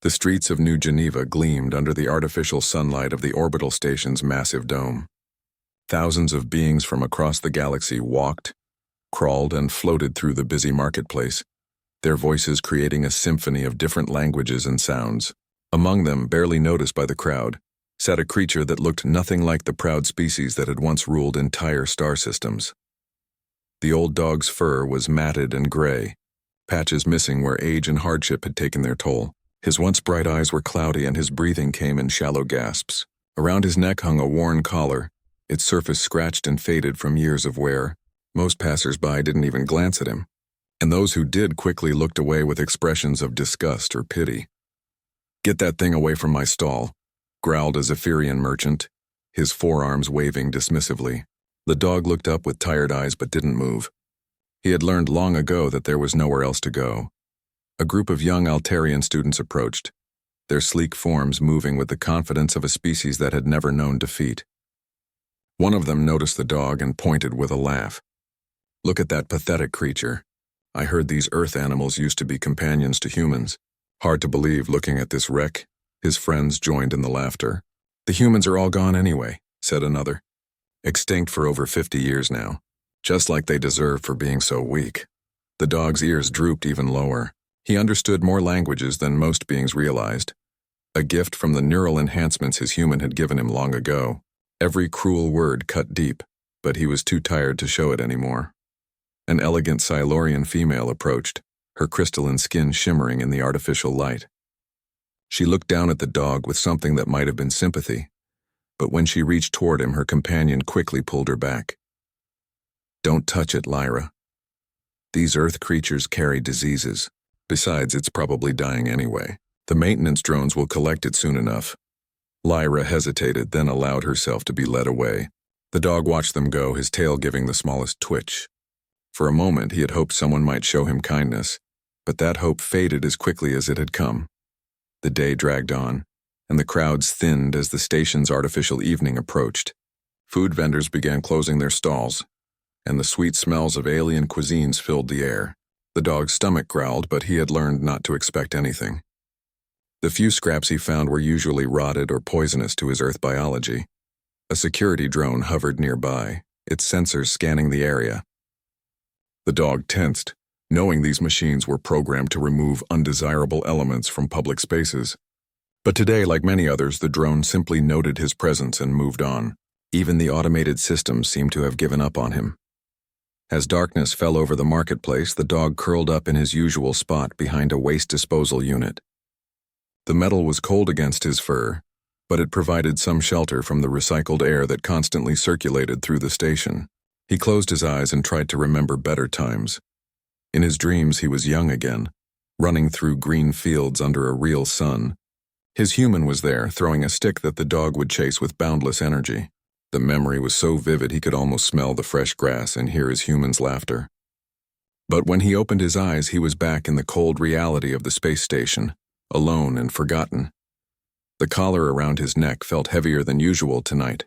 The streets of New Geneva gleamed under the artificial sunlight of the orbital station's massive dome. Thousands of beings from across the galaxy walked, crawled, and floated through the busy marketplace, their voices creating a symphony of different languages and sounds. Among them, barely noticed by the crowd, sat a creature that looked nothing like the proud species that had once ruled entire star systems. The old dog's fur was matted and gray, patches missing where age and hardship had taken their toll. His once bright eyes were cloudy and his breathing came in shallow gasps. Around his neck hung a worn collar, its surface scratched and faded from years of wear. Most passers-by didn't even glance at him, and those who did quickly looked away with expressions of disgust or pity. "Get that thing away from my stall," growled a Zephyrian merchant, his forearms waving dismissively. The dog looked up with tired eyes but didn't move. He had learned long ago that there was nowhere else to go. A group of young Altarian students approached, their sleek forms moving with the confidence of a species that had never known defeat. One of them noticed the dog and pointed with a laugh. "Look at that pathetic creature. I heard these earth animals used to be companions to humans." "Hard to believe looking at this wreck." His friends joined in the laughter. "The humans are all gone anyway," said another. "Extinct for over 50 years now. Just like they deserve for being so weak." The dog's ears drooped even lower. He understood more languages than most beings realized, a gift from the neural enhancements his human had given him long ago. Every cruel word cut deep, but he was too tired to show it anymore. An elegant Silurian female approached, her crystalline skin shimmering in the artificial light. She looked down at the dog with something that might have been sympathy, but when she reached toward him, her companion quickly pulled her back. "Don't touch it, Lyra. These Earth creatures carry diseases. Besides, it's probably dying anyway. The maintenance drones will collect it soon enough." Lyra hesitated, then allowed herself to be led away. The dog watched them go, his tail giving the smallest twitch. For a moment, he had hoped someone might show him kindness, but that hope faded as quickly as it had come. The day dragged on, and the crowds thinned as the station's artificial evening approached. Food vendors began closing their stalls, and the sweet smells of alien cuisines filled the air. The dog's stomach growled, but he had learned not to expect anything. The few scraps he found were usually rotted or poisonous to his Earth biology. A security drone hovered nearby, its sensors scanning the area. The dog tensed, knowing these machines were programmed to remove undesirable elements from public spaces. But today, like many others, the drone simply noted his presence and moved on. Even the automated systems seemed to have given up on him. As darkness fell over the marketplace, the dog curled up in his usual spot behind a waste disposal unit. The metal was cold against his fur, but it provided some shelter from the recycled air that constantly circulated through the station. He closed his eyes and tried to remember better times. In his dreams, he was young again, running through green fields under a real sun. His human was there, throwing a stick that the dog would chase with boundless energy. The memory was so vivid he could almost smell the fresh grass and hear his human's laughter. But when he opened his eyes, he was back in the cold reality of the space station, alone and forgotten. The collar around his neck felt heavier than usual tonight.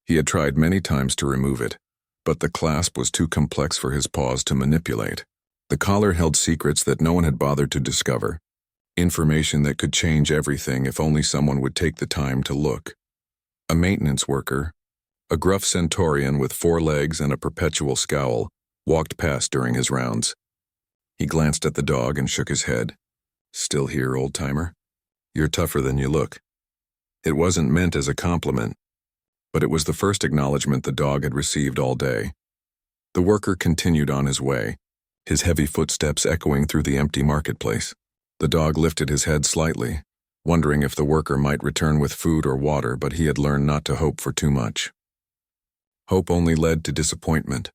He had tried many times to remove it, but the clasp was too complex for his paws to manipulate. The collar held secrets that no one had bothered to discover, information that could change everything if only someone would take the time to look. A maintenance worker, a gruff centaurian with 4 legs and a perpetual scowl, walked past during his rounds. He glanced at the dog and shook his head. "Still here, old-timer? You're tougher than you look." It wasn't meant as a compliment, but it was the first acknowledgement the dog had received all day. The worker continued on his way, his heavy footsteps echoing through the empty marketplace. The dog lifted his head slightly, wondering if the worker might return with food or water, but he had learned not to hope for too much. Hope only led to disappointment.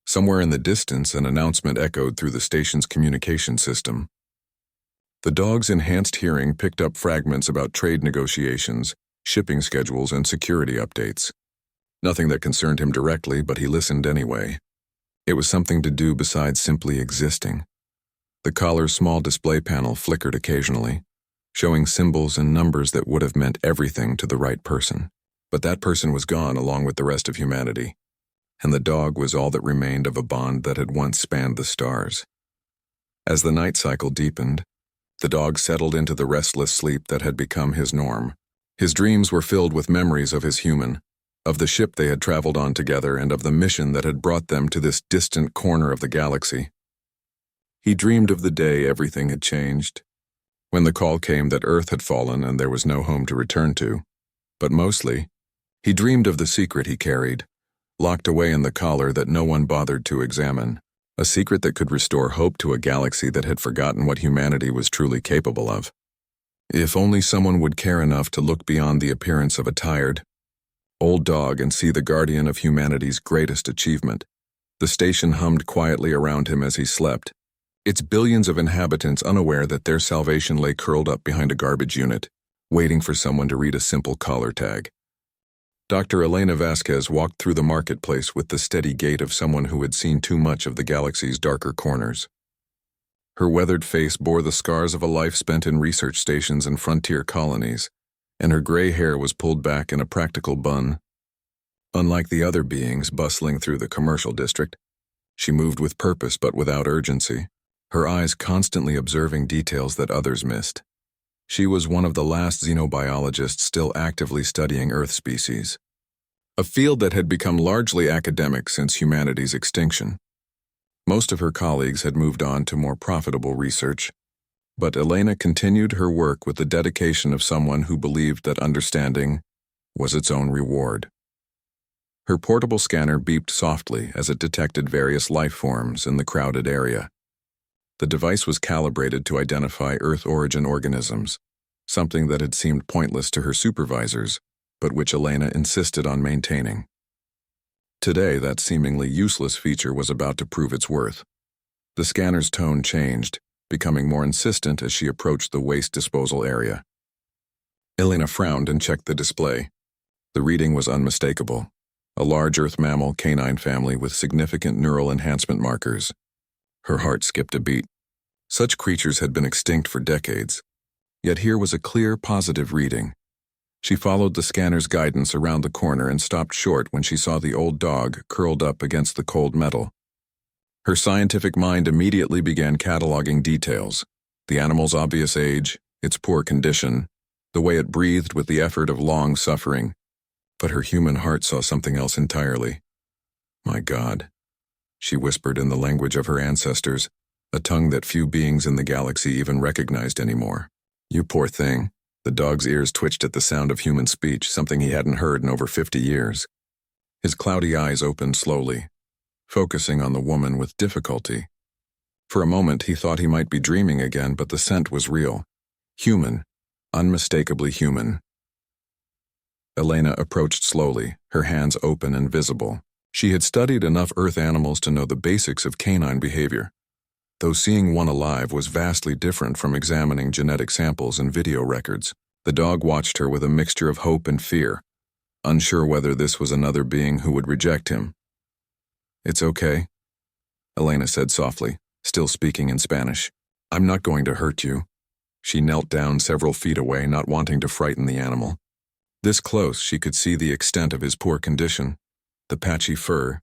Somewhere in the distance, an announcement echoed through the station's communication system. The dog's enhanced hearing picked up fragments about trade negotiations, shipping schedules, and security updates. Nothing that concerned him directly, but he listened anyway. It was something to do besides simply existing. The collar's small display panel flickered occasionally, showing symbols and numbers that would have meant everything to the right person. But that person was gone along with the rest of humanity, and the dog was all that remained of a bond that had once spanned the stars. As the night cycle deepened, The dog settled into the restless sleep that had become his norm. His dreams were filled with memories of his human, of the ship they had traveled on together, and of the mission that had brought them to this distant corner of the galaxy. He dreamed of the day everything had changed, when the call came that Earth had fallen and there was no home to return to. But mostly, he dreamed of the secret he carried, locked away in the collar that no one bothered to examine, a secret that could restore hope to a galaxy that had forgotten what humanity was truly capable of. If only someone would care enough to look beyond the appearance of a tired, old dog and see the guardian of humanity's greatest achievement. The station hummed quietly around him as he slept, its billions of inhabitants unaware that their salvation lay curled up behind a garbage unit, waiting for someone to read a simple collar tag. Dr. Elena Vasquez walked through the marketplace with the steady gait of someone who had seen too much of the galaxy's darker corners. Her weathered face bore the scars of a life spent in research stations and frontier colonies, and her gray hair was pulled back in a practical bun. Unlike the other beings bustling through the commercial district, she moved with purpose but without urgency, her eyes constantly observing details that others missed. She was one of the last xenobiologists still actively studying Earth species, a field that had become largely academic since humanity's extinction. Most of her colleagues had moved on to more profitable research, but Elena continued her work with the dedication of someone who believed that understanding was its own reward. Her portable scanner beeped softly as it detected various life forms in the crowded area. The device was calibrated to identify Earth-origin organisms, something that had seemed pointless to her supervisors, but which Elena insisted on maintaining. Today, that seemingly useless feature was about to prove its worth. The scanner's tone changed, becoming more insistent as she approached the waste disposal area. Elena frowned and checked the display. The reading was unmistakable. A large Earth mammal canine family with significant neural enhancement markers. Her heart skipped a beat. Such creatures had been extinct for decades. Yet here was a clear, positive reading. She followed the scanner's guidance around the corner and stopped short when she saw the old dog curled up against the cold metal. Her scientific mind immediately began cataloging details: the animal's obvious age, its poor condition, the way it breathed with the effort of long suffering. But her human heart saw something else entirely. "My God," she whispered in the language of her ancestors, a tongue that few beings in the galaxy even recognized anymore. "You poor thing." The dog's ears twitched at the sound of human speech, something he hadn't heard in over 50 years. His cloudy eyes opened slowly, focusing on the woman with difficulty. For a moment he thought he might be dreaming again, but the scent was real. Human, unmistakably human. Elena approached slowly, her hands open and visible. She had studied enough Earth animals to know the basics of canine behavior, though seeing one alive was vastly different from examining genetic samples and video records. The dog watched her with a mixture of hope and fear, unsure whether this was another being who would reject him. "It's okay," Elena said softly, still speaking in Spanish. "I'm not going to hurt you." She knelt down several feet away, not wanting to frighten the animal. This close, she could see the extent of his poor condition, the patchy fur,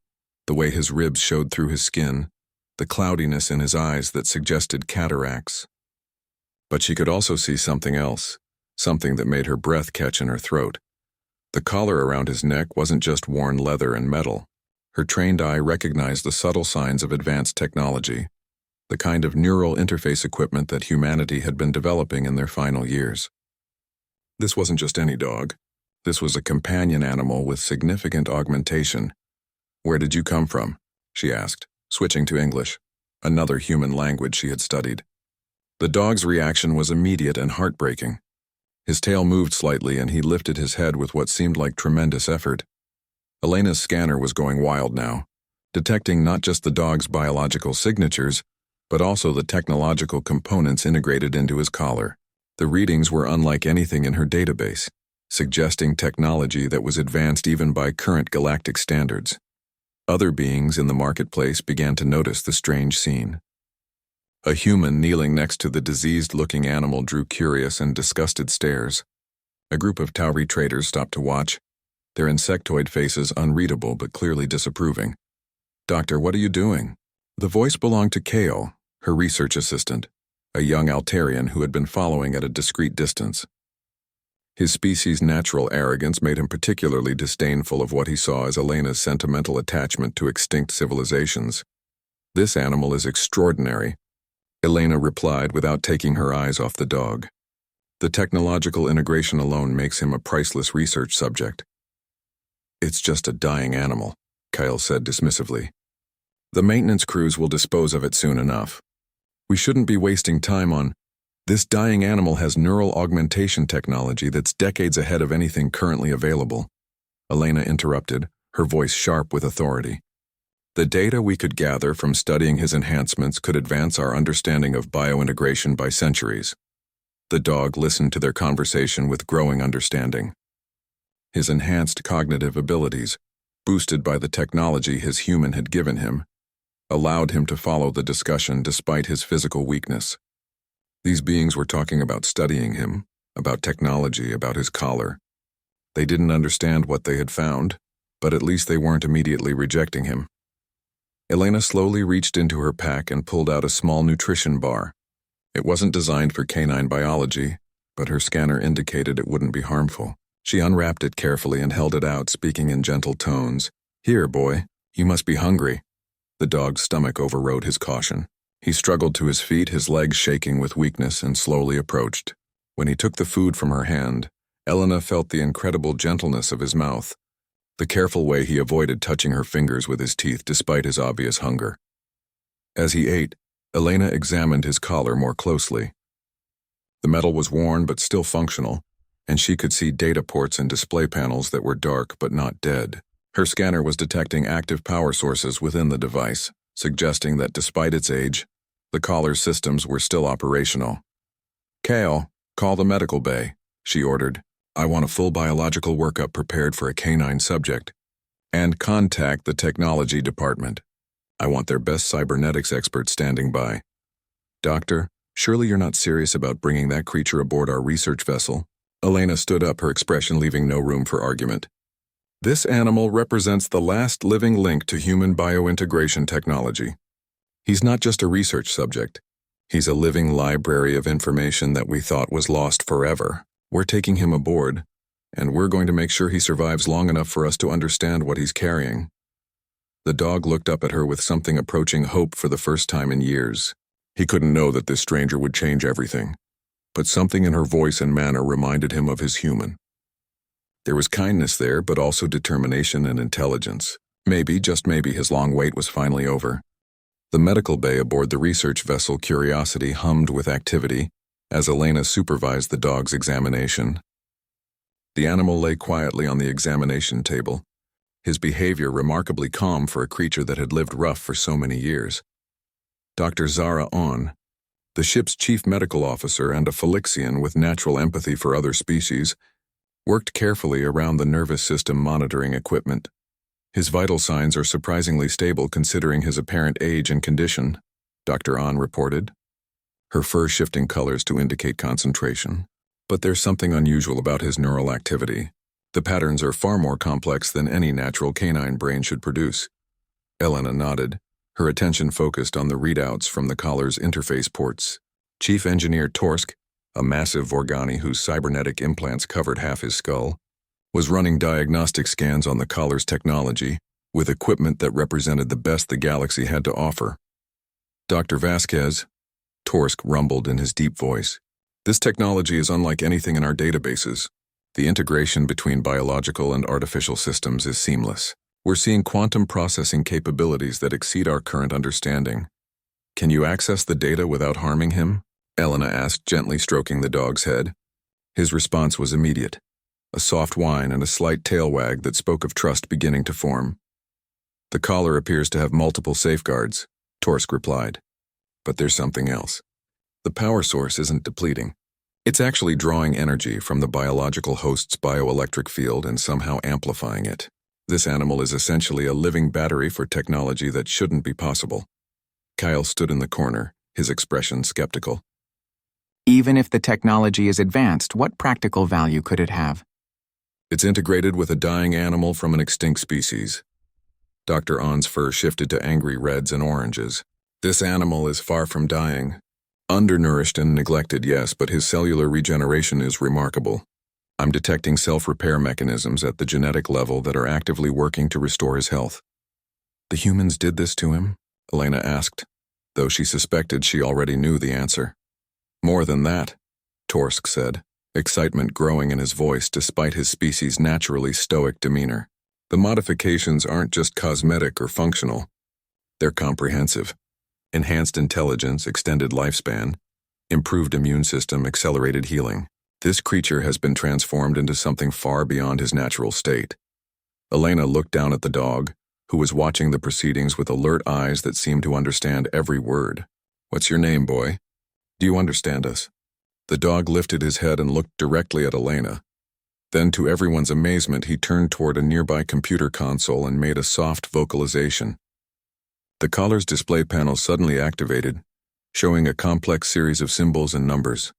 the way his ribs showed through his skin, the cloudiness in his eyes that suggested cataracts. But she could also see something else, something that made her breath catch in her throat. The collar around his neck wasn't just worn leather and metal. Her trained eye recognized the subtle signs of advanced technology, the kind of neural interface equipment that humanity had been developing in their final years. This wasn't just any dog. This was a companion animal with significant augmentation. "Where did you come from?" she asked, switching to English, another human language she had studied. The dog's reaction was immediate and heartbreaking. His tail moved slightly and he lifted his head with what seemed like tremendous effort. Elena's scanner was going wild now, detecting not just the dog's biological signatures, but also the technological components integrated into his collar. The readings were unlike anything in her database, suggesting technology that was advanced even by current galactic standards. Other beings in the marketplace began to notice the strange scene. A human kneeling next to the diseased-looking animal drew curious and disgusted stares. A group of Tauri traders stopped to watch, their insectoid faces unreadable but clearly disapproving. "Doctor, what are you doing?" The voice belonged to Kale, her research assistant. a young Altarian who had been following at a discreet distance. His species' natural arrogance made him particularly disdainful of what he saw as Elena's sentimental attachment to extinct civilizations. "This animal is extraordinary," Elena replied without taking her eyes off the dog. "The technological integration alone makes him a priceless research subject." "It's just a dying animal," Kyle said dismissively. "The maintenance crews will dispose of it soon enough. We shouldn't be wasting time on... This dying animal has neural augmentation technology that's decades ahead of anything currently available," Elena interrupted, her voice sharp with authority. "The data we could gather from studying his enhancements could advance our understanding of biointegration by centuries." The dog listened to their conversation with growing understanding. His enhanced cognitive abilities, boosted by the technology his human had given him, allowed him to follow the discussion despite his physical weakness. These beings were talking about studying him, about technology, about his collar. They didn't understand what they had found, but at least they weren't immediately rejecting him. Elena slowly reached into her pack and pulled out a small nutrition bar. It wasn't designed for canine biology, but her scanner indicated it wouldn't be harmful. She unwrapped it carefully and held it out, speaking in gentle tones. "Here, boy, you must be hungry." The dog's stomach overrode his caution. He struggled to his feet, his legs shaking with weakness, and slowly approached. When he took the food from her hand, Elena felt the incredible gentleness of his mouth, the careful way he avoided touching her fingers with his teeth despite his obvious hunger. As he ate, Elena examined his collar more closely. The metal was worn but still functional, and she could see data ports and display panels that were dark but not dead. Her scanner was detecting active power sources within the device, suggesting that despite its age, the collar's systems were still operational. "Kale, call the medical bay," she ordered. "I want a full biological workup prepared for a canine subject. And contact the technology department. I want their best cybernetics expert standing by." "Doctor, surely you're not serious about bringing that creature aboard our research vessel?" Elena stood up, her expression leaving no room for argument. "This animal represents the last living link to human biointegration technology. He's not just a research subject. He's a living library of information that we thought was lost forever. We're taking him aboard, and we're going to make sure he survives long enough for us to understand what he's carrying." The dog looked up at her with something approaching hope for the first time in years. He couldn't know that this stranger would change everything, but something in her voice and manner reminded him of his human. There was kindness there, but also determination and intelligence. Maybe, just maybe, his long wait was finally over. The medical bay aboard the research vessel Curiosity hummed with activity as Elena supervised the dog's examination. The animal lay quietly on the examination table, his behavior remarkably calm for a creature that had lived rough for so many years. Dr. Zara On, the ship's chief medical officer and a Felixian with natural empathy for other species, worked carefully around the nervous system monitoring equipment. "His vital signs are surprisingly stable considering his apparent age and condition," Dr. On reported, her fur shifting colors to indicate concentration. "But there's something unusual about his neural activity. The patterns are far more complex than any natural canine brain should produce." Elena nodded, her attention focused on the readouts from the collar's interface ports. Chief Engineer Torsk, a massive Vorgani whose cybernetic implants covered half his skull, was running diagnostic scans on the collar's technology with equipment that represented the best the galaxy had to offer. "Dr. Vasquez," Torsk rumbled in his deep voice, "this technology is unlike anything in our databases. The integration between biological and artificial systems is seamless. We're seeing quantum processing capabilities that exceed our current understanding. Can you access the data without harming him?" Elena asked, gently stroking the dog's head. His response was immediate, a soft whine and a slight tail wag that spoke of trust beginning to form. "The collar appears to have multiple safeguards," Torsk replied. "But there's something else. The power source isn't depleting. It's actually drawing energy from the biological host's bioelectric field and somehow amplifying it. This animal is essentially a living battery for technology that shouldn't be possible." Kyle stood in the corner, his expression skeptical. "Even if the technology is advanced, what practical value could it have?" "It's integrated with a dying animal from an extinct species." Dr. On's fur shifted to angry reds and oranges. "This animal is far from dying. Undernourished and neglected, yes, but his cellular regeneration is remarkable. I'm detecting self-repair mechanisms at the genetic level that are actively working to restore his health. The humans did this to him? Elena asked, though she suspected she already knew the answer. More than that, Torsk said, excitement growing in his voice despite his species' naturally stoic demeanor. The modifications aren't just cosmetic or functional. They're comprehensive. Enhanced intelligence, extended lifespan, improved immune system, accelerated healing. This creature has been transformed into something far beyond his natural state. Elena looked down at the dog, who was watching the proceedings with alert eyes that seemed to understand every word. What's your name, boy? Do you understand us? The dog lifted his head and looked directly at Elena. Then, to everyone's amazement, he turned toward a nearby computer console and made a soft vocalization. The collar's display panel suddenly activated, showing a complex series of symbols and numbers.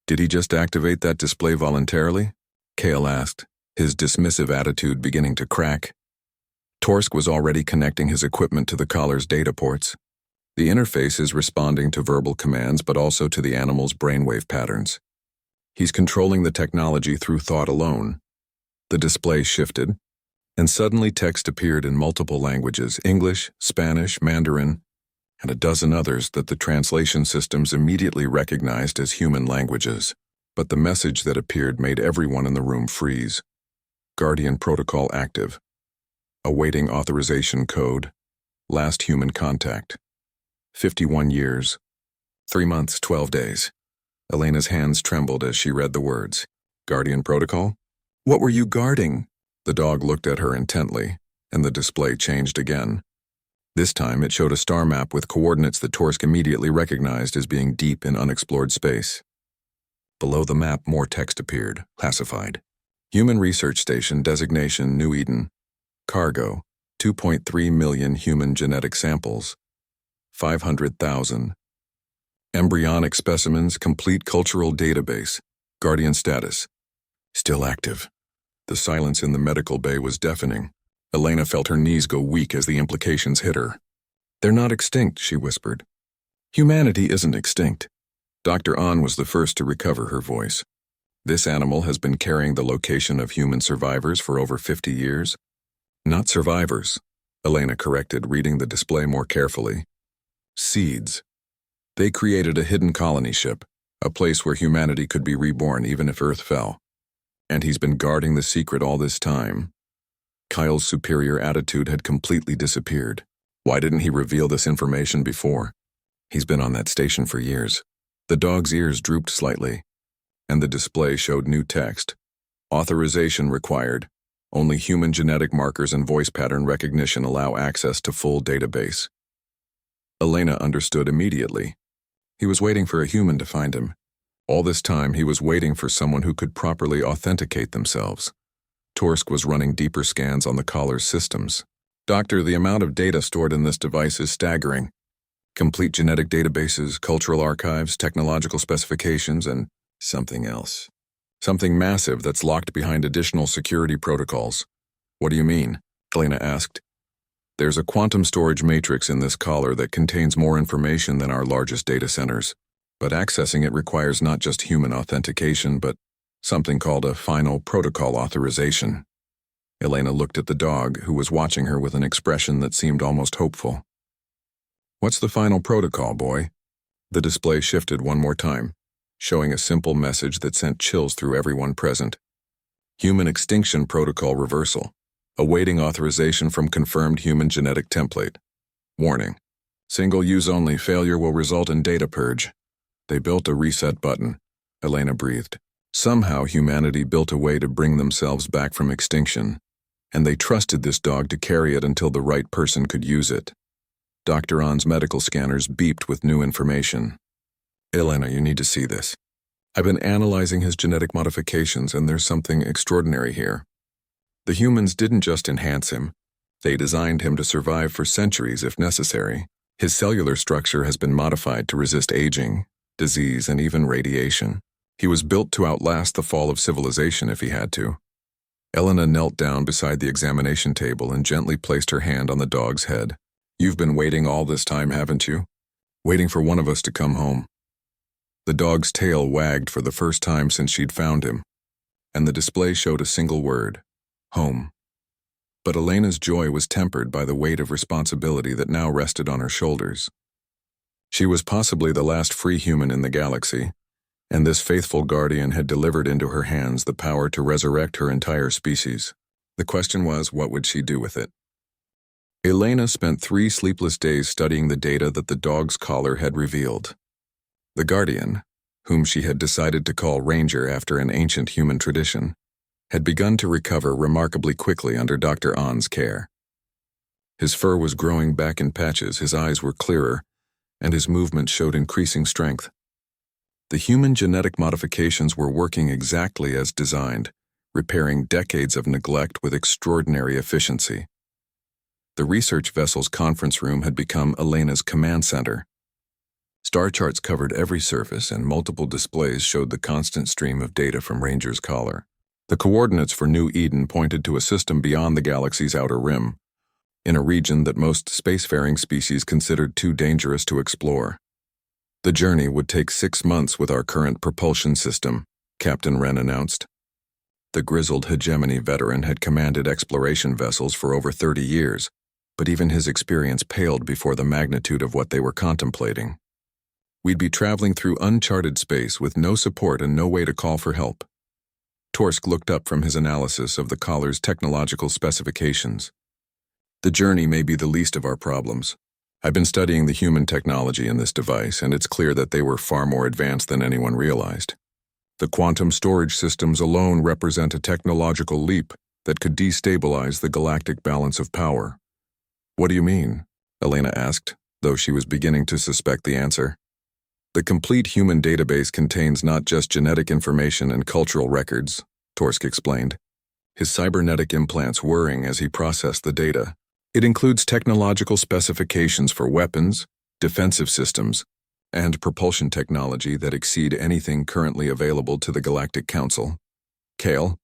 Did he just activate that display voluntarily? Kale asked, his dismissive attitude beginning to crack. Torsk was already connecting his equipment to the collar's data ports. The interface is responding to verbal commands but also to the animal's brainwave patterns. He's controlling the technology through thought alone. The display shifted, and suddenly text appeared in multiple languages: English, Spanish, Mandarin, and a dozen others that the translation systems immediately recognized as human languages. But the message that appeared made everyone in the room freeze. Guardian protocol active. Awaiting authorization code. Last human contact. 51 years. 3 months, 12 days. Elena's hands trembled as she read the words. Guardian protocol? What were you guarding? The dog looked at her intently, and the display changed again. This time it showed a star map with coordinates that Torsk immediately recognized as being deep in unexplored space. Below the map, more text appeared, classified. Human Research Station, designation New Eden. Cargo, 2.3 million human genetic samples. 500,000. Embryonic specimens, complete cultural database. Guardian status. Still active. The silence in the medical bay was deafening. Elena felt her knees go weak as the implications hit her. They're not extinct, she whispered. Humanity isn't extinct. Dr. An was the first to recover her voice. This animal has been carrying the location of human survivors for over 50 years. Not survivors, Elena corrected, reading the display more carefully. Seeds. They created a hidden colony ship, a place where humanity could be reborn even if Earth fell. And he's been guarding the secret all this time. Kyle's superior attitude had completely disappeared. Why didn't he reveal this information before? He's been on that station for years. The dog's ears drooped slightly, and the display showed new text. Authorization required. Only human genetic markers and voice pattern recognition allow access to full database. Elena understood immediately. He was waiting for a human to find him. All this time, he was waiting for someone who could properly authenticate themselves. Torsk was running deeper scans on the collar's systems. Doctor, the amount of data stored in this device is staggering. Complete genetic databases, cultural archives, technological specifications, and something else. Something massive that's locked behind additional security protocols. What do you mean? Elena asked. There's a quantum storage matrix in this collar that contains more information than our largest data centers. But accessing it requires not just human authentication, but something called a final protocol authorization. Elena looked at the dog, who was watching her with an expression that seemed almost hopeful. What's the final protocol, boy? The display shifted one more time, showing a simple message that sent chills through everyone present. Human extinction protocol reversal. Awaiting authorization from confirmed human genetic template. Warning. Single use only. Failure will result in data purge. They built a reset button. Elena breathed. Somehow humanity built a way to bring themselves back from extinction, and they trusted this dog to carry it until the right person could use it. Dr. An's medical scanners beeped with new information. Elena, you need to see this. I've been analyzing his genetic modifications, and there's something extraordinary here. The humans didn't just enhance him. They designed him to survive for centuries if necessary. His cellular structure has been modified to resist aging, disease, and even radiation. He was built to outlast the fall of civilization if he had to. Elena knelt down beside the examination table and gently placed her hand on the dog's head. You've been waiting all this time, haven't you? Waiting for one of us to come home. The dog's tail wagged for the first time since she'd found him, and the display showed a single word: home. But Elena's joy was tempered by the weight of responsibility that now rested on her shoulders. She was possibly the last free human in the galaxy, and this faithful guardian had delivered into her hands the power to resurrect her entire species. The question was, what would she do with it? Elena spent 3 sleepless days studying the data that the dog's collar had revealed. The guardian, whom she had decided to call Ranger after an ancient human tradition, had begun to recover remarkably quickly under Dr. On's care. His fur was growing back in patches, his eyes were clearer, and his movement showed increasing strength. The human genetic modifications were working exactly as designed, repairing decades of neglect with extraordinary efficiency. The research vessel's conference room had become Elena's command center. Star charts covered every surface, and multiple displays showed the constant stream of data from Ranger's collar. The coordinates for New Eden pointed to a system beyond the galaxy's outer rim, in a region that most spacefaring species considered too dangerous to explore. The journey would take 6 months with our current propulsion system, Captain Wren announced. The grizzled hegemony veteran had commanded exploration vessels for over 30 years, but even his experience paled before the magnitude of what they were contemplating. We'd be traveling through uncharted space with no support and no way to call for help. Torsk looked up from his analysis of the collar's technological specifications. The journey may be the least of our problems. I've been studying the human technology in this device, and it's clear that they were far more advanced than anyone realized. The quantum storage systems alone represent a technological leap that could destabilize the galactic balance of power. What do you mean? Elena asked, though she was beginning to suspect the answer. The complete human database contains not just genetic information and cultural records, Torsk explained, his cybernetic implants whirring as he processed the data. It includes technological specifications for weapons, defensive systems, and propulsion technology that exceed anything currently available to the Galactic Council. Kale,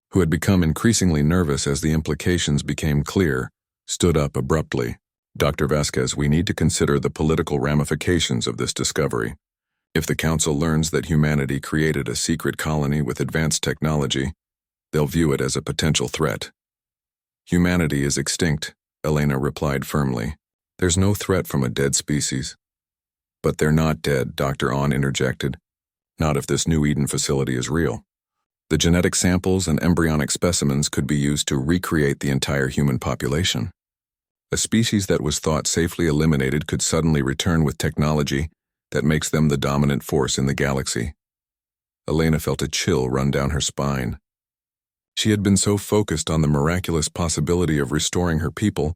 who had become increasingly nervous as the implications became clear, stood up abruptly. Dr. Vasquez, we need to consider the political ramifications of this discovery. If the Council learns that humanity created a secret colony with advanced technology, they'll view it as a potential threat. Humanity is extinct, Elena replied firmly. There's no threat from a dead species. But they're not dead, Dr. On interjected. Not if this New Eden facility is real. The genetic samples and embryonic specimens could be used to recreate the entire human population. A species that was thought safely eliminated could suddenly return with technology that makes them the dominant force in the galaxy. Elena felt a chill run down her spine. She had been so focused on the miraculous possibility of restoring her people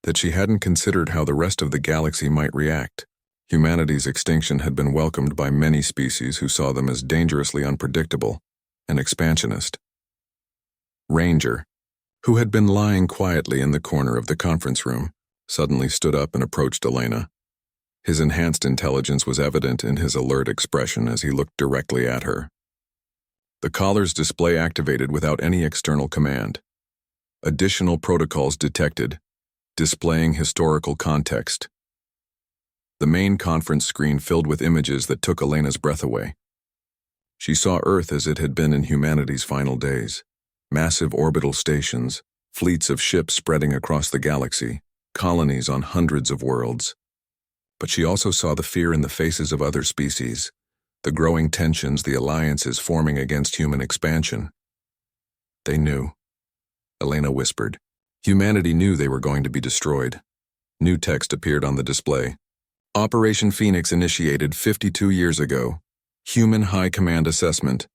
that she hadn't considered how the rest of the galaxy might react. Humanity's extinction had been welcomed by many species who saw them as dangerously unpredictable and expansionist. Ranger, who had been lying quietly in the corner of the conference room, suddenly stood up and approached Elena. His enhanced intelligence was evident in his alert expression as he looked directly at her. The collar's display activated without any external command. Additional protocols detected, displaying historical context. The main conference screen filled with images that took Elena's breath away. She saw Earth as it had been in humanity's final days. Massive orbital stations, fleets of ships spreading across the galaxy, colonies on hundreds of worlds. But she also saw the fear in the faces of other species, the growing tensions the alliances forming against human expansion. They knew. Elena whispered. Humanity knew they were going to be destroyed. New text appeared on the display. Operation Phoenix initiated 52 years ago. Human High Command Assessment.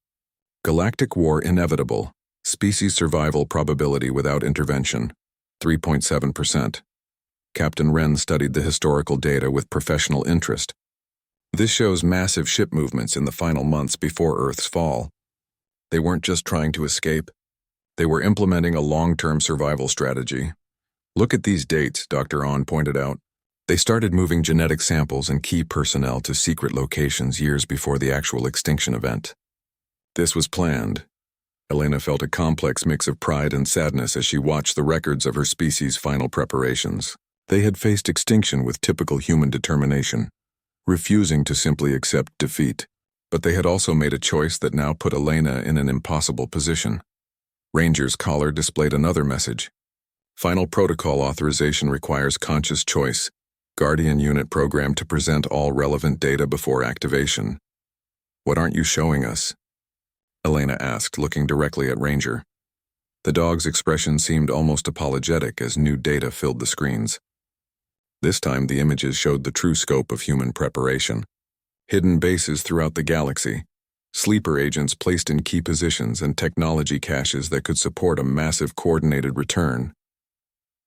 Galactic War inevitable. Species survival probability without intervention, 3.7%. Captain Wren studied the historical data with professional interest. This shows massive ship movements in the final months before Earth's fall. They weren't just trying to escape. They were implementing a long-term survival strategy. Look at these dates, Dr. On pointed out. They started moving genetic samples and key personnel to secret locations years before the actual extinction event. This was planned. Elena felt a complex mix of pride and sadness as she watched the records of her species' final preparations. They had faced extinction with typical human determination, refusing to simply accept defeat. But they had also made a choice that now put Elena in an impossible position. Ranger's collar displayed another message. Final protocol authorization requires conscious choice. Guardian unit programmed to present all relevant data before activation. What aren't you showing us? Elena asked, looking directly at Ranger. The dog's expression seemed almost apologetic as new data filled the screens. This time the images showed the true scope of human preparation. Hidden bases throughout the galaxy, sleeper agents placed in key positions, and technology caches that could support a massive coordinated return.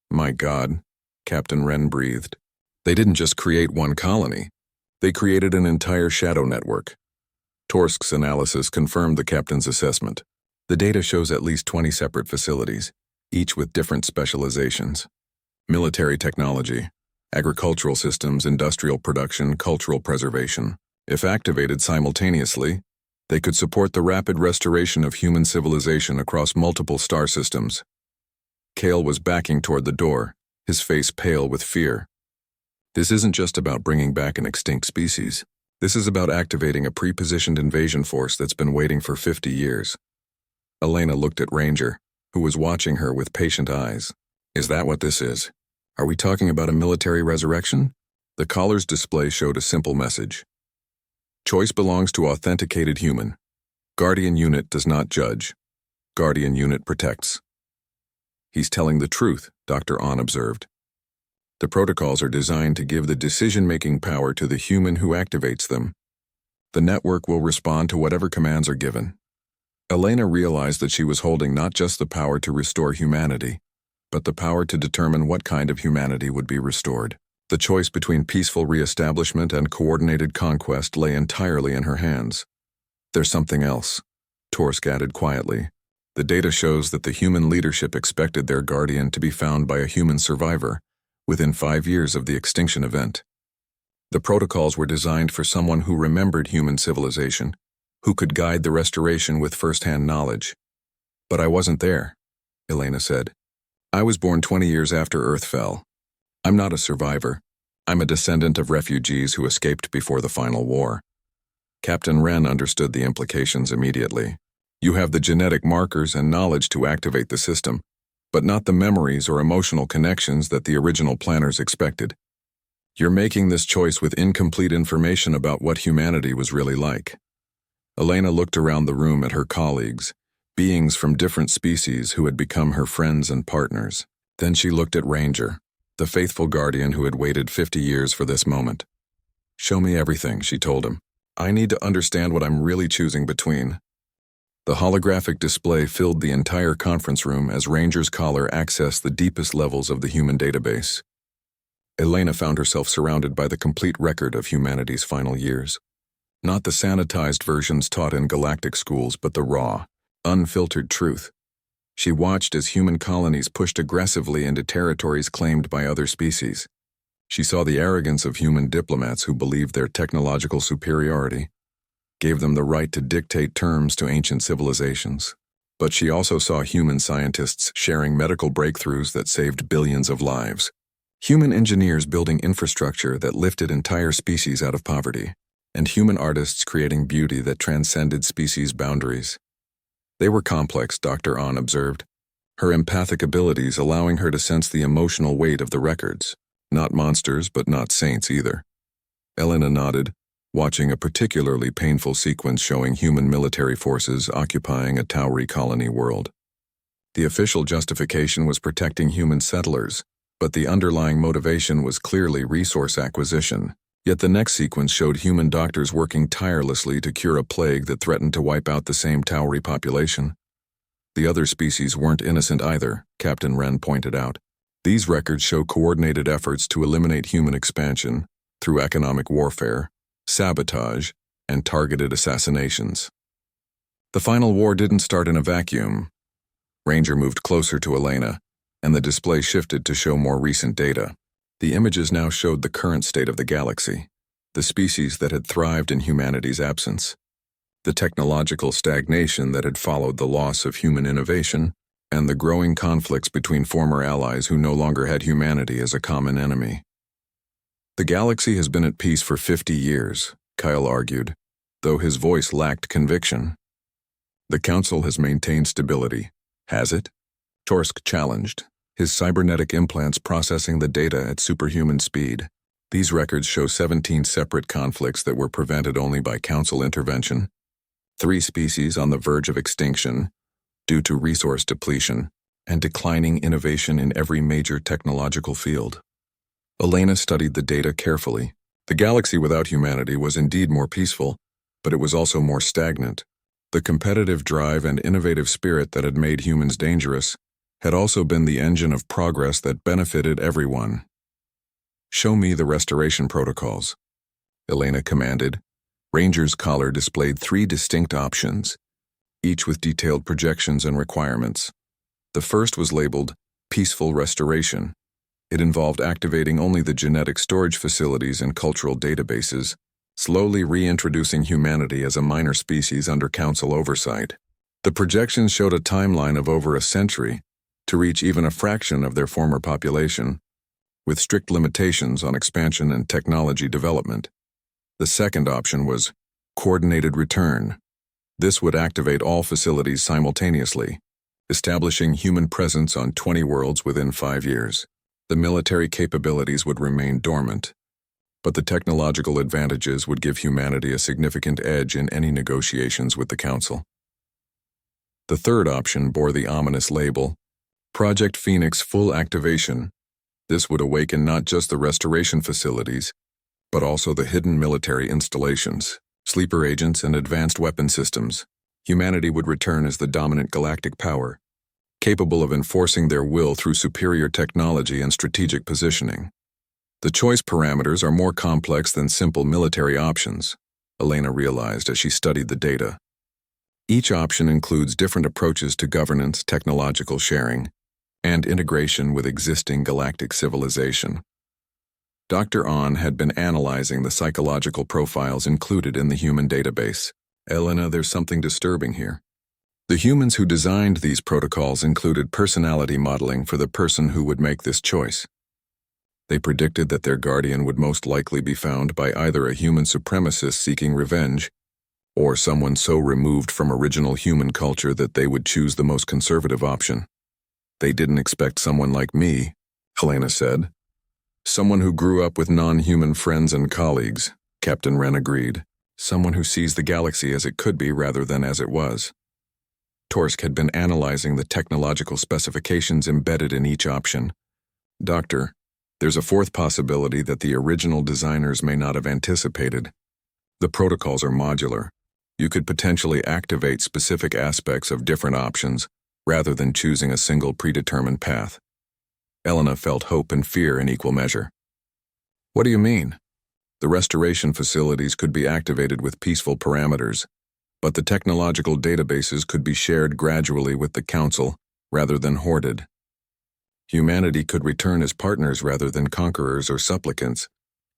My God, Captain Wren breathed. They didn't just create one colony. They created an entire shadow network. Torsk's analysis confirmed the captain's assessment. The data shows at least 20 separate facilities, each with different specializations. Military technology, agricultural systems, industrial production, cultural preservation. If activated simultaneously, they could support the rapid restoration of human civilization across multiple star systems. Kale was backing toward the door, his face pale with fear. This isn't just about bringing back an extinct species. This is about activating a pre-positioned invasion force that's been waiting for 50 years. Elena looked at Ranger, who was watching her with patient eyes. Is that what this is? Are we talking about a military resurrection? The collar's display showed a simple message. Choice belongs to authenticated human. Guardian unit does not judge. Guardian unit protects. He's telling the truth, Dr. On observed. The protocols are designed to give the decision-making power to the human who activates them. The network will respond to whatever commands are given. Elena realized that she was holding not just the power to restore humanity, but the power to determine what kind of humanity would be restored. The choice between peaceful reestablishment and coordinated conquest lay entirely in her hands. There's something else, Torsk added quietly. The data shows that the human leadership expected their guardian to be found by a human survivor within 5 years of the extinction event. The protocols were designed for someone who remembered human civilization, who could guide the restoration with first-hand knowledge. But I wasn't there, Elena said. I was born 20 years after Earth fell. I'm not a survivor. I'm a descendant of refugees who escaped before the final war. Captain Wren understood the implications immediately. You have the genetic markers and knowledge to activate the system, but not the memories or emotional connections that the original planners expected. You're making this choice with incomplete information about what humanity was really like. Elena looked around the room at her colleagues, beings from different species who had become her friends and partners. Then she looked at Ranger, the faithful guardian who had waited 50 years for this moment. Show me everything, she told him. I need to understand what I'm really choosing between. The holographic display filled the entire conference room as Ranger's collar accessed the deepest levels of the human database. Elena found herself surrounded by the complete record of humanity's final years. Not the sanitized versions taught in galactic schools, but the raw, unfiltered truth. She watched as human colonies pushed aggressively into territories claimed by other species. She saw the arrogance of human diplomats who believed their technological superiority gave them the right to dictate terms to ancient civilizations. But she also saw human scientists sharing medical breakthroughs that saved billions of lives. Human engineers building infrastructure that lifted entire species out of poverty. And human artists creating beauty that transcended species boundaries. They were complex, Dr. On observed, her empathic abilities allowing her to sense the emotional weight of the records. Not monsters, but not saints either. Elena nodded, watching a particularly painful sequence showing human military forces occupying a Tauri colony world. The official justification was protecting human settlers, but the underlying motivation was clearly resource acquisition. Yet the next sequence showed human doctors working tirelessly to cure a plague that threatened to wipe out the same Tauri population. The other species weren't innocent either, Captain Wren pointed out. These records show coordinated efforts to eliminate human expansion through economic warfare, sabotage, and targeted assassinations. The final war didn't start in a vacuum. Ranger moved closer to Elena, and the display shifted to show more recent data. The images now showed the current state of the galaxy, the species that had thrived in humanity's absence, the technological stagnation that had followed the loss of human innovation, and the growing conflicts between former allies who no longer had humanity as a common enemy. The galaxy has been at peace for 50 years, Kyle argued. though his voice lacked conviction. The Council has maintained stability. Has it? Torsk challenged, his cybernetic implants processing the data at superhuman speed. These records show 17 separate conflicts that were prevented only by Council intervention, 3 species on the verge of extinction due to resource depletion, and declining innovation in every major technological field. Elena studied the data carefully. The galaxy without humanity was indeed more peaceful, but it was also more stagnant. The competitive drive and innovative spirit that had made humans dangerous had also been the engine of progress that benefited everyone. "Show me the restoration protocols," Elena commanded. Ranger's collar displayed 3 distinct options, each with detailed projections and requirements. The first was labeled Peaceful Restoration. It involved activating only the genetic storage facilities and cultural databases, slowly reintroducing humanity as a minor species under Council oversight. The projections showed a timeline of over a century to reach even a fraction of their former population, with strict limitations on expansion and technology development. The second option was Coordinated Return. This would activate all facilities simultaneously, establishing human presence on 20 worlds within 5 years. The military capabilities would remain dormant, but the technological advantages would give humanity a significant edge in any negotiations with the Council. The third option bore the ominous label, Project Phoenix Full Activation. This would awaken not just the restoration facilities, but also the hidden military installations, sleeper agents, and advanced weapon systems. Humanity would return as the dominant galactic power, capable of enforcing their will through superior technology and strategic positioning. The choice parameters are more complex than simple military options, Elena realized as she studied the data. Each option includes different approaches to governance, technological sharing, and integration with existing galactic civilization. Dr. On had been analyzing the psychological profiles included in the human database. Elena, there's something disturbing here. The humans who designed these protocols included personality modeling for the person who would make this choice. They predicted that their guardian would most likely be found by either a human supremacist seeking revenge, or someone so removed from original human culture that they would choose the most conservative option. They didn't expect someone like me, Helena said. Someone who grew up with non-human friends and colleagues, Captain Wren agreed. Someone who sees the galaxy as it could be rather than as it was. Torsk had been analyzing the technological specifications embedded in each option. Doctor, there's a fourth possibility that the original designers may not have anticipated. The protocols are modular. You could potentially activate specific aspects of different options rather than choosing a single predetermined path. Elena felt hope and fear in equal measure. What do you mean? The restoration facilities could be activated with peaceful parameters, but the technological databases could be shared gradually with the Council rather than hoarded. Humanity could return as partners rather than conquerors or supplicants.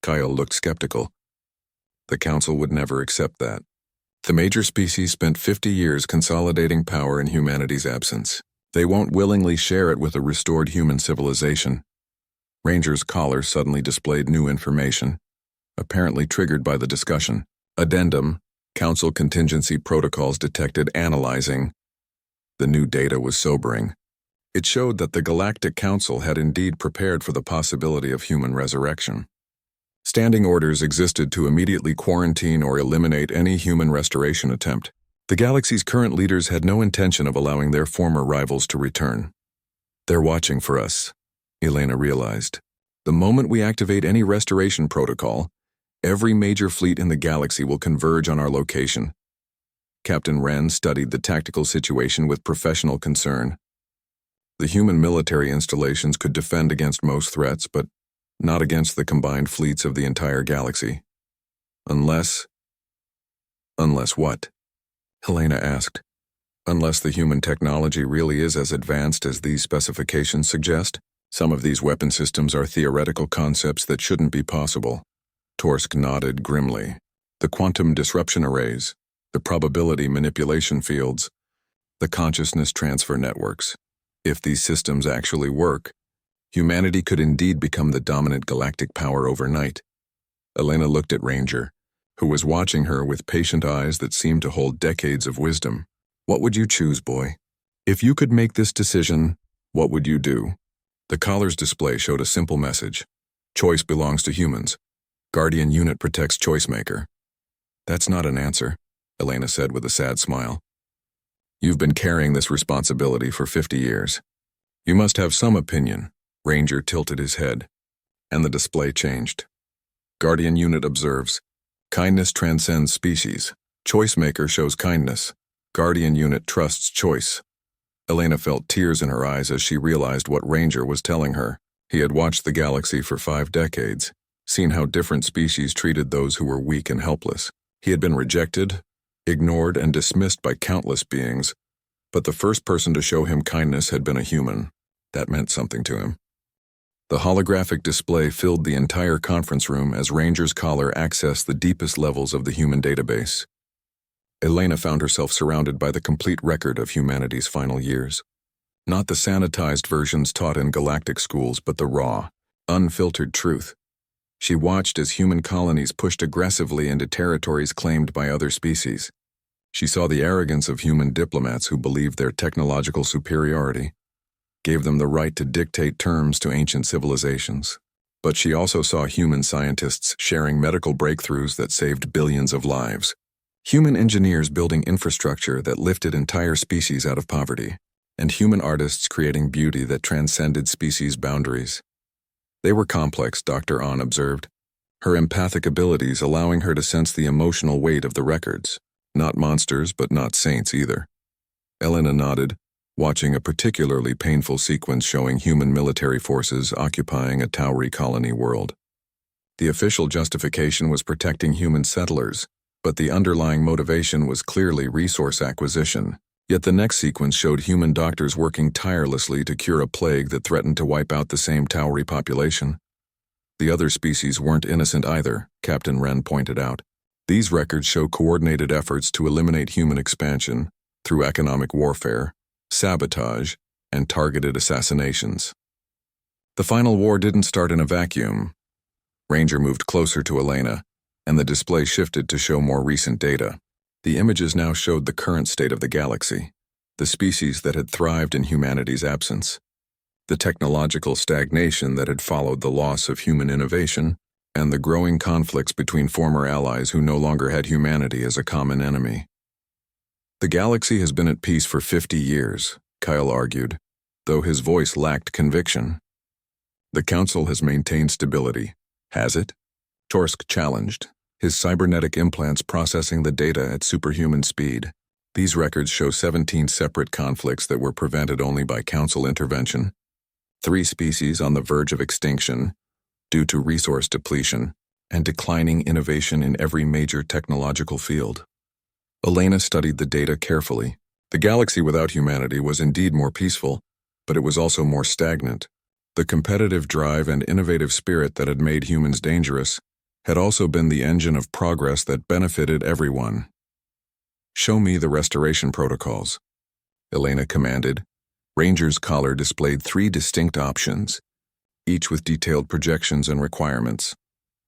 Kyle looked skeptical. The Council would never accept that. The major species spent 50 years consolidating power in humanity's absence. They won't willingly share it with a restored human civilization. Ranger's collar suddenly displayed new information, apparently triggered by the discussion. Addendum, Council contingency protocols detected analyzing. The new data was sobering. It showed that the Galactic Council had indeed prepared for the possibility of human resurrection. Standing orders existed to immediately quarantine or eliminate any human restoration attempt. The galaxy's current leaders had no intention of allowing their former rivals to return. They're watching for us, Elena realized. The moment we activate any restoration protocol, every major fleet in the galaxy will converge on our location. Captain Wren studied the tactical situation with professional concern. The human military installations could defend against most threats, but not against the combined fleets of the entire galaxy. Unless what? Helena asked. Unless the human technology really is as advanced as these specifications suggest. Some of these weapon systems are theoretical concepts that shouldn't be possible. Torsk nodded grimly. The quantum disruption arrays, the probability manipulation fields, the consciousness transfer networks. If these systems actually work, humanity could indeed become the dominant galactic power overnight. Elena looked at Ranger, who was watching her with patient eyes that seemed to hold decades of wisdom. "What would you choose, boy? If you could make this decision, what would you do?" The collar's display showed a simple message. "Choice belongs to humans. Guardian unit protects choice maker." "That's not an answer," Elena said with a sad smile. "You've been carrying this responsibility for 50 years. You must have some opinion." Ranger tilted his head, and the display changed. Guardian unit observes, "Kindness transcends species. Choice maker shows kindness. Guardian unit trusts choice." Elena felt tears in her eyes as she realized what Ranger was telling her. He had watched the galaxy for 5 decades, seen how different species treated those who were weak and helpless. He had been rejected, ignored, and dismissed by countless beings, but the first person to show him kindness had been a human. That meant something to him. The holographic display filled the entire conference room as Ranger's collar accessed the deepest levels of the human database. Elena found herself surrounded by the complete record of humanity's final years. Not the sanitized versions taught in galactic schools, but the raw, unfiltered truth. She watched as human colonies pushed aggressively into territories claimed by other species. She saw the arrogance of human diplomats who believed their technological superiority gave them the right to dictate terms to ancient civilizations. But she also saw human scientists sharing medical breakthroughs that saved billions of lives. Human engineers building infrastructure that lifted entire species out of poverty. And human artists creating beauty that transcended species boundaries. They were complex, Dr. Ahn observed, her empathic abilities allowing her to sense the emotional weight of the records. Not monsters, but not saints either. Elena nodded, watching a particularly painful sequence showing human military forces occupying a Tauri colony world. The official justification was protecting human settlers, but the underlying motivation was clearly resource acquisition. Yet the next sequence showed human doctors working tirelessly to cure a plague that threatened to wipe out the same Tauri population. The other species weren't innocent either, Captain Wren pointed out. These records show coordinated efforts to eliminate human expansion through economic warfare, sabotage, and targeted assassinations. The final war didn't start in a vacuum. Ranger moved closer to Elena, and the display shifted to show more recent data. The images now showed the current state of the galaxy, the species that had thrived in humanity's absence, the technological stagnation that had followed the loss of human innovation, and the growing conflicts between former allies who no longer had humanity as a common enemy. "The galaxy has been at peace for 50 years, Kyle argued, though his voice lacked conviction. "The Council has maintained stability. Has it?" Torsk challenged, his cybernetic implants processing the data at superhuman speed. These records show 17 separate conflicts that were prevented only by Council intervention. 3 species on the verge of extinction due to resource depletion and declining innovation in every major technological field. Elena studied the data carefully. The galaxy without humanity was indeed more peaceful, but it was also more stagnant. The competitive drive and innovative spirit that had made humans dangerous had also been the engine of progress that benefited everyone. "Show me the restoration protocols," Elena commanded. Ranger's collar displayed 3 distinct options, each with detailed projections and requirements.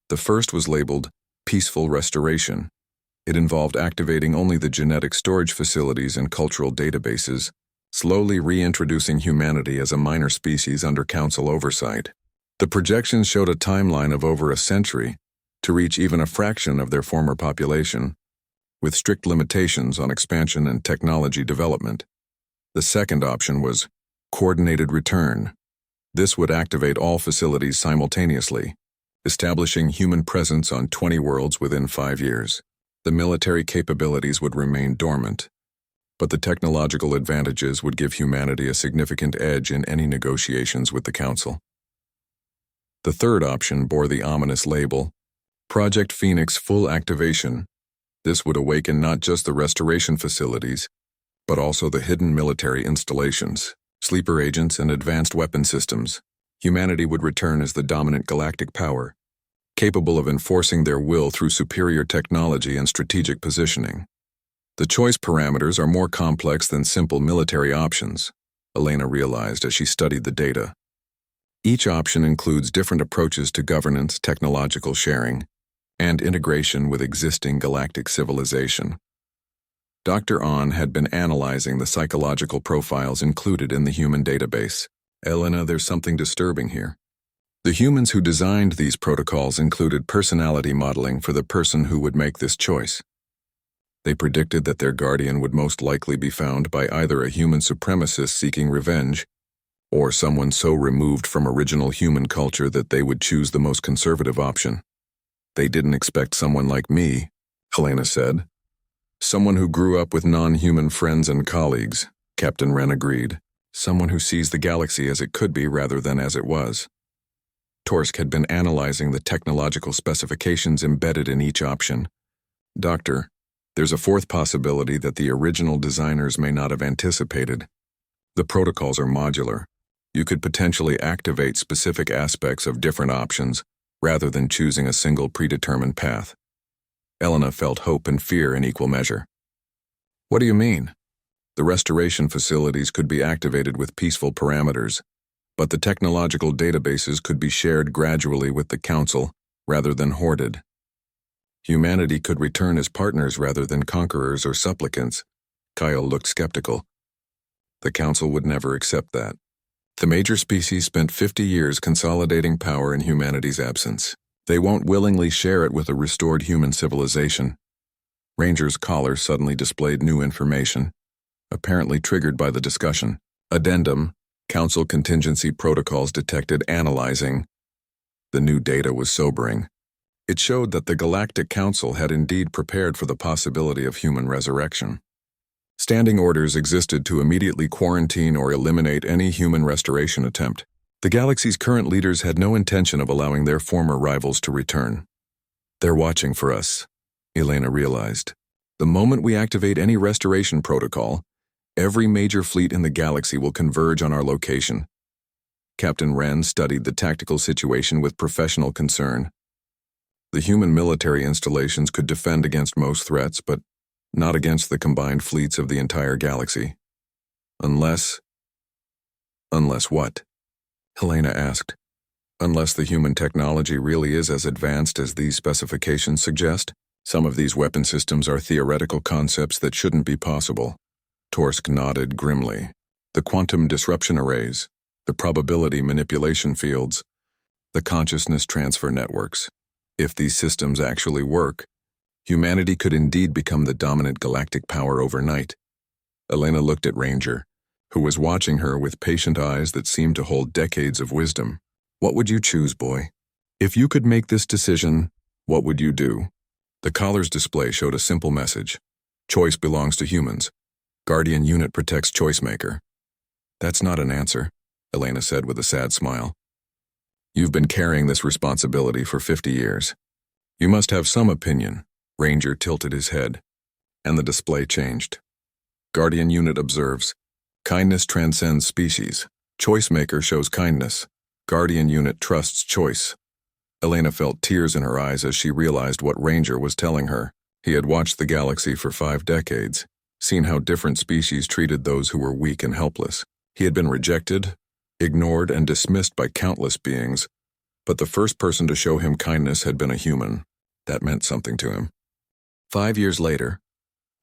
The first was labeled Peaceful Restoration. It involved activating only the genetic storage facilities and cultural databases, slowly reintroducing humanity as a minor species under Council oversight. The projections showed a timeline of over a century to reach even a fraction of their former population, with strict limitations on expansion and technology development. The second option was Coordinated Return. This would activate all facilities simultaneously, establishing human presence on 20 worlds within 5 years. The military capabilities would remain dormant, but the technological advantages would give humanity a significant edge in any negotiations with the Council. The third option bore the ominous label, Project Phoenix Full Activation. This would awaken not just the restoration facilities, but also the hidden military installations, sleeper agents, and advanced weapon systems. Humanity would return as the dominant galactic power, capable of enforcing their will through superior technology and strategic positioning. The choice parameters are more complex than simple military options, Elena realized as she studied the data. Each option includes different approaches to governance, technological sharing, and integration with existing galactic civilization. Dr. On had been analyzing the psychological profiles included in the human database. Elena, there's something disturbing here. The humans who designed these protocols included personality modeling for the person who would make this choice. They predicted that their guardian would most likely be found by either a human supremacist seeking revenge, or someone so removed from original human culture that they would choose the most conservative option. They didn't expect someone like me, Helena said. Someone who grew up with non-human friends and colleagues, Captain Wren agreed. Someone who sees the galaxy as it could be rather than as it was. Torsk had been analyzing the technological specifications embedded in each option. Doctor, there's a fourth possibility that the original designers may not have anticipated. The protocols are modular. You could potentially activate specific aspects of different options rather than choosing a single predetermined path. Elena felt hope and fear in equal measure. What do you mean? The restoration facilities could be activated with peaceful parameters, but the technological databases could be shared gradually with the Council rather than hoarded. Humanity could return as partners rather than conquerors or supplicants. Kyle looked skeptical. The Council would never accept that. The major species spent 50 years consolidating power in humanity's absence. They won't willingly share it with a restored human civilization. Ranger's collar suddenly displayed new information, apparently triggered by the discussion. Addendum, Council contingency protocols detected analyzing. The new data was sobering. It showed that the Galactic Council had indeed prepared for the possibility of human resurrection. Standing orders existed to immediately quarantine or eliminate any human restoration attempt. The galaxy's current leaders had no intention of allowing their former rivals to return. They're watching for us, Elena realized. The moment we activate any restoration protocol, every major fleet in the galaxy will converge on our location. Captain Wren studied the tactical situation with professional concern. The human military installations could defend against most threats, but not against the combined fleets of the entire galaxy. Unless what? Helena asked. Unless the human technology really is as advanced as these specifications suggest. Some of these weapon systems are theoretical concepts that shouldn't be possible. Torsk nodded grimly. The quantum disruption arrays, the probability manipulation fields, the consciousness transfer networks. If these systems actually work, humanity could indeed become the dominant galactic power overnight. Elena looked at Ranger, who was watching her with patient eyes that seemed to hold decades of wisdom. What would you choose, boy? If you could make this decision, what would you do? The collar's display showed a simple message. Choice belongs to humans. Guardian unit protects choice maker. That's not an answer, Elena said with a sad smile. You've been carrying this responsibility for 50 years. You must have some opinion. Ranger tilted his head, and the display changed. Guardian unit observes. Kindness transcends species. Choice maker shows kindness. Guardian unit trusts choice. Elena felt tears in her eyes as she realized what Ranger was telling her. He had watched the galaxy for 5 decades, seen how different species treated those who were weak and helpless. He had been rejected, ignored, and dismissed by countless beings, but the first person to show him kindness had been a human. That meant something to him. 5 years later,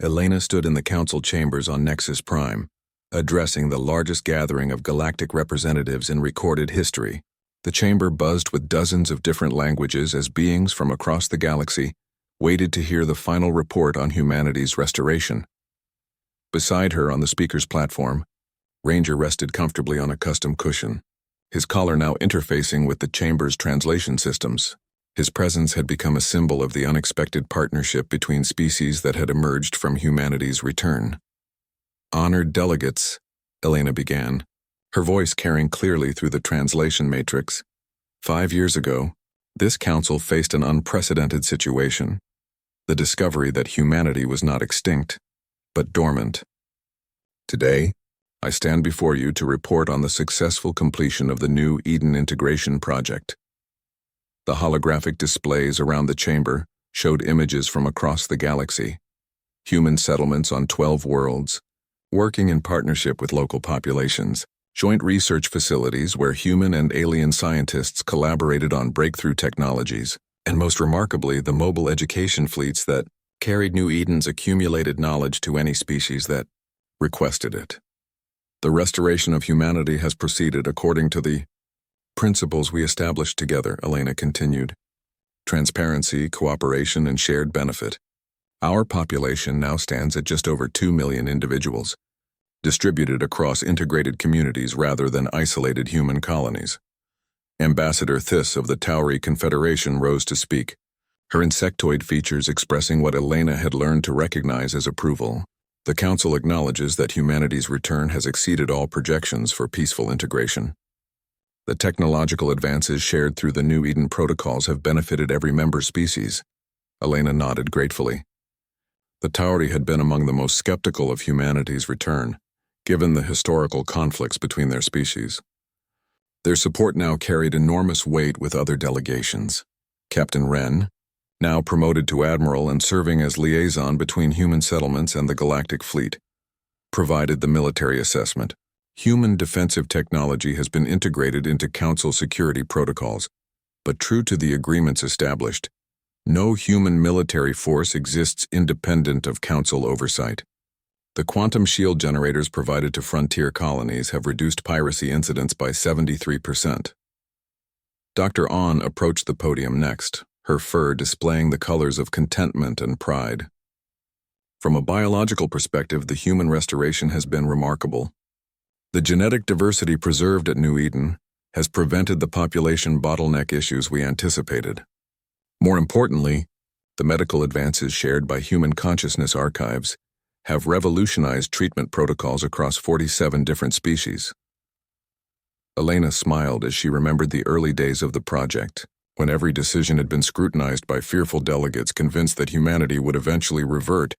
Elena stood in the council chambers on Nexus Prime, addressing the largest gathering of galactic representatives in recorded history. The chamber buzzed with dozens of different languages as beings from across the galaxy waited to hear the final report on humanity's restoration. Beside her on the speaker's platform, Ranger rested comfortably on a custom cushion, his collar now interfacing with the chamber's translation systems. His presence had become a symbol of the unexpected partnership between species that had emerged from humanity's return. Honored delegates, Elena began, her voice carrying clearly through the translation matrix. 5 years ago, this council faced an unprecedented situation, the discovery that humanity was not extinct, but dormant. Today, I stand before you to report on the successful completion of the new Eden integration project. The holographic displays around the chamber showed images from across the galaxy, human settlements on 12 worlds, working in partnership with local populations, joint research facilities where human and alien scientists collaborated on breakthrough technologies, and most remarkably, the mobile education fleets that carried New Eden's accumulated knowledge to any species that requested it. The restoration of humanity has proceeded according to the principles we established together, Elena continued. Transparency, cooperation, and shared benefit. Our population now stands at just over 2 million individuals, distributed across integrated communities rather than isolated human colonies. Ambassador Thys of the Tauri Confederation rose to speak, her insectoid features expressing what Elena had learned to recognize as approval. The Council acknowledges that humanity's return has exceeded all projections for peaceful integration. The technological advances shared through the New Eden protocols have benefited every member species. Elena nodded gratefully. The Tauri had been among the most skeptical of humanity's return, given the historical conflicts between their species. Their support now carried enormous weight with other delegations. Captain Wren, now promoted to admiral and serving as liaison between human settlements and the galactic fleet, provided the military assessment. Human defensive technology has been integrated into Council security protocols, but true to the agreements established, no human military force exists independent of Council oversight. The quantum shield generators provided to frontier colonies have reduced piracy incidents by 73%. Dr. On approached the podium next, her fur displaying the colors of contentment and pride. From a biological perspective, the human restoration has been remarkable. The genetic diversity preserved at New Eden has prevented the population bottleneck issues we anticipated. More importantly, the medical advances shared by human consciousness archives have revolutionized treatment protocols across 47 different species. Elena smiled as she remembered the early days of the project, when every decision had been scrutinized by fearful delegates convinced that humanity would eventually revert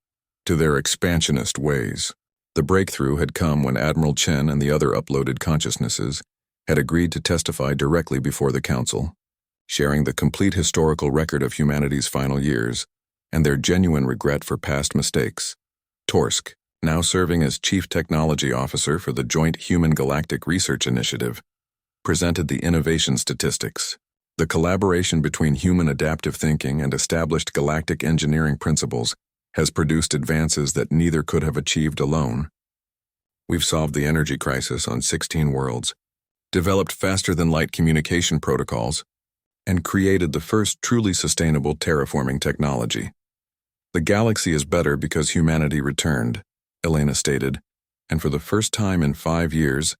to their expansionist ways. The breakthrough had come when Admiral Chen and the other uploaded consciousnesses had agreed to testify directly before the Council, sharing the complete historical record of humanity's final years and their genuine regret for past mistakes. Torsk, now serving as Chief Technology Officer for the Joint Human Galactic Research Initiative, presented the innovation statistics. The collaboration between human adaptive thinking and established galactic engineering principles has produced advances that neither could have achieved alone. We've solved the energy crisis on 16 worlds, developed faster-than-light communication protocols, and created the first truly sustainable terraforming technology. The galaxy is better because humanity returned, Elena stated, and for the first time in 5 years,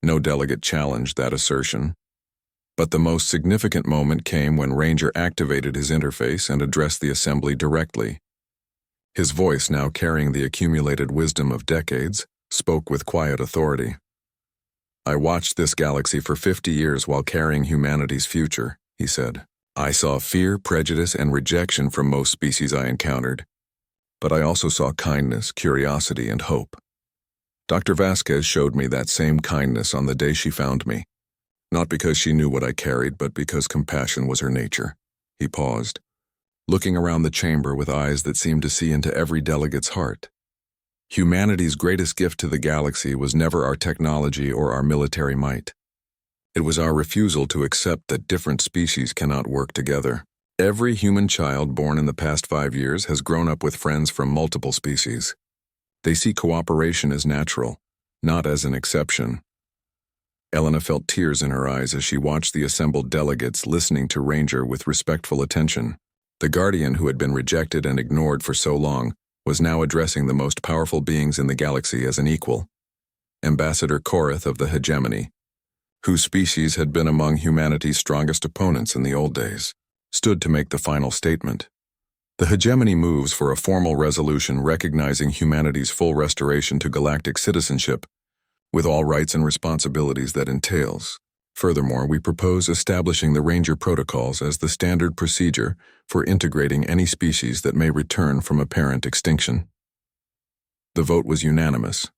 no delegate challenged that assertion. But the most significant moment came when Ranger activated his interface and addressed the assembly directly. His voice, now carrying the accumulated wisdom of decades, spoke with quiet authority. I watched this galaxy for 50 years while carrying humanity's future, he said. I saw fear, prejudice, and rejection from most species I encountered. But I also saw kindness, curiosity, and hope. Dr. Vasquez showed me that same kindness on the day she found me. Not because she knew what I carried, but because compassion was her nature. He paused, looking around the chamber with eyes that seemed to see into every delegate's heart. Humanity's greatest gift to the galaxy was never our technology or our military might. It was our refusal to accept that different species cannot work together. Every human child born in the past 5 years has grown up with friends from multiple species. They see cooperation as natural, not as an exception. Elena felt tears in her eyes as she watched the assembled delegates listening to Ranger with respectful attention. The guardian who had been rejected and ignored for so long was now addressing the most powerful beings in the galaxy as an equal. Ambassador Korath of the Hegemony, whose species had been among humanity's strongest opponents in the old days, stood to make the final statement. The Hegemony moves for a formal resolution recognizing humanity's full restoration to galactic citizenship, with all rights and responsibilities that entails. Furthermore, we propose establishing the Ranger protocols as the standard procedure for integrating any species that may return from apparent extinction. The vote was unanimous.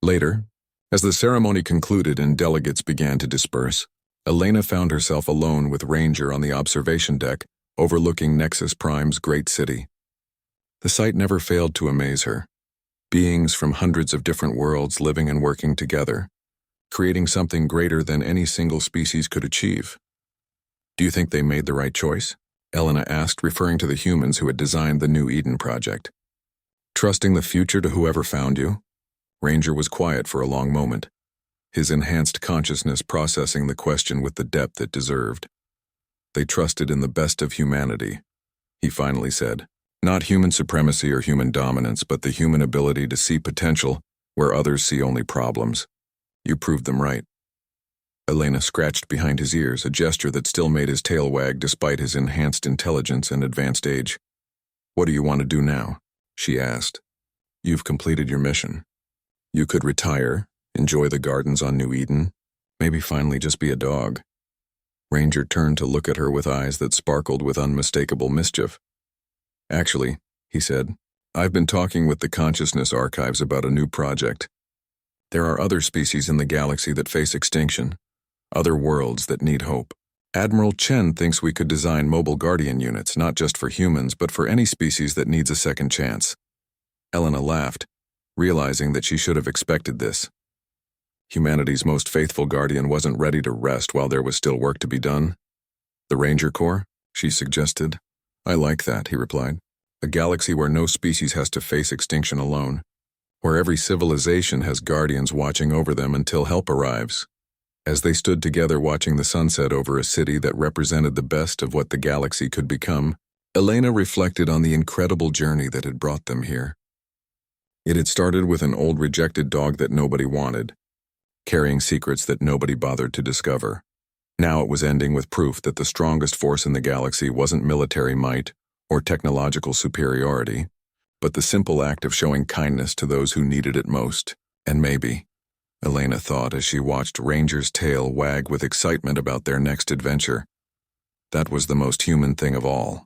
Later, as the ceremony concluded and delegates began to disperse, Elena found herself alone with Ranger on the observation deck overlooking Nexus Prime's great city. The sight never failed to amaze her. Beings from hundreds of different worlds living and working together, creating something greater than any single species could achieve. Do you think they made the right choice? Elena asked, referring to the humans who had designed the New Eden project. Trusting the future to whoever found you? Ranger was quiet for a long moment, his enhanced consciousness processing the question with the depth it deserved. They trusted in the best of humanity, he finally said. Not human supremacy or human dominance, but the human ability to see potential where others see only problems. You proved them right. Elena scratched behind his ears, a gesture that still made his tail wag despite his enhanced intelligence and advanced age. What do you want to do now? She asked. You've completed your mission. You could retire, enjoy the gardens on New Eden, maybe finally just be a dog. Ranger turned to look at her with eyes that sparkled with unmistakable mischief. Actually, he said, I've been talking with the Consciousness Archives about a new project. There are other species in the galaxy that face extinction, other worlds that need hope. Admiral Chen thinks we could design mobile guardian units, not just for humans, but for any species that needs a second chance. Elena laughed, realizing that she should have expected this. Humanity's most faithful guardian wasn't ready to rest while there was still work to be done. The Ranger Corps? She suggested. I like that, he replied. A galaxy where no species has to face extinction alone, where every civilization has guardians watching over them until help arrives. As they stood together watching the sunset over a city that represented the best of what the galaxy could become, Elena reflected on the incredible journey that had brought them here. It had started with an old rejected dog that nobody wanted, carrying secrets that nobody bothered to discover. Now it was ending with proof that the strongest force in the galaxy wasn't military might or technological superiority, but the simple act of showing kindness to those who needed it most. And maybe, Elena thought as she watched Ranger's tail wag with excitement about their next adventure, that was the most human thing of all.